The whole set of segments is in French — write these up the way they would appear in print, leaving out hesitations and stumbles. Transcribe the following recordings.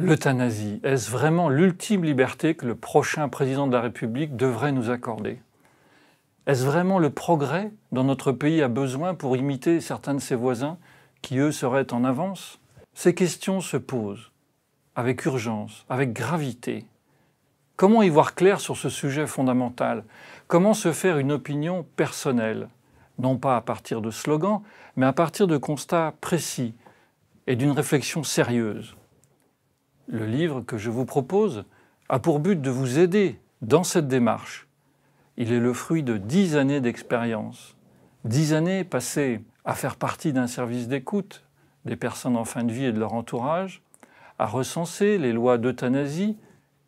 L'euthanasie, est-ce vraiment l'ultime liberté que le prochain président de la République devrait nous accorder? Est-ce vraiment le progrès dont notre pays a besoin pour imiter certains de ses voisins qui, eux, seraient en avance? Ces questions se posent avec urgence, avec gravité. Comment y voir clair sur ce sujet fondamental? Comment se faire une opinion personnelle? Non pas à partir de slogans, mais à partir de constats précis et d'une réflexion sérieuse. Le livre que je vous propose a pour but de vous aider dans cette démarche. Il est le fruit de 10 années d'expérience, 10 années passées à faire partie d'un service d'écoute des personnes en fin de vie et de leur entourage, à recenser les lois d'euthanasie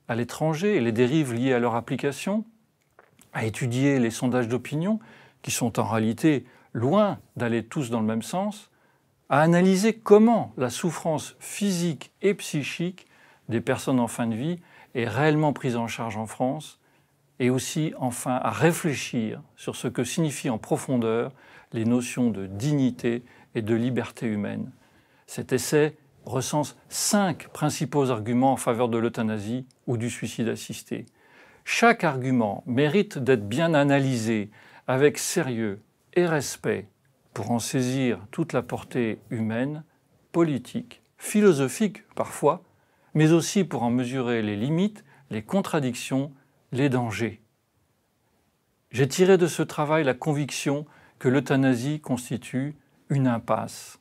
à l'étranger et les dérives liées à leur application, à étudier les sondages d'opinion, qui sont en réalité loin d'aller tous dans le même sens, à analyser comment la souffrance physique et psychique des personnes en fin de vie est réellement prise en charge en France, et aussi, enfin, à réfléchir sur ce que signifient en profondeur les notions de dignité et de liberté humaine. Cet essai recense 5 principaux arguments en faveur de l'euthanasie ou du suicide assisté. Chaque argument mérite d'être bien analysé avec sérieux et respect pour en saisir toute la portée humaine, politique, philosophique parfois, mais aussi pour en mesurer les limites, les contradictions, les dangers. J'ai tiré de ce travail la conviction que l'euthanasie constitue une impasse.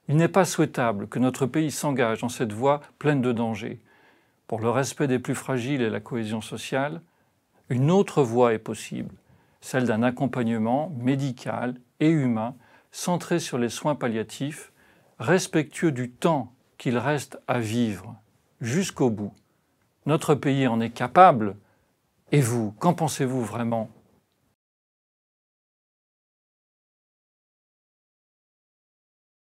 Il n'est pas souhaitable que notre pays s'engage dans cette voie pleine de dangers. Pour le respect des plus fragiles et la cohésion sociale, une autre voie est possible, celle d'un accompagnement médical et humain centré sur les soins palliatifs, respectueux du temps qu'il reste à vivre jusqu'au bout. Notre pays en est capable. Et vous, qu'en pensez-vous vraiment ?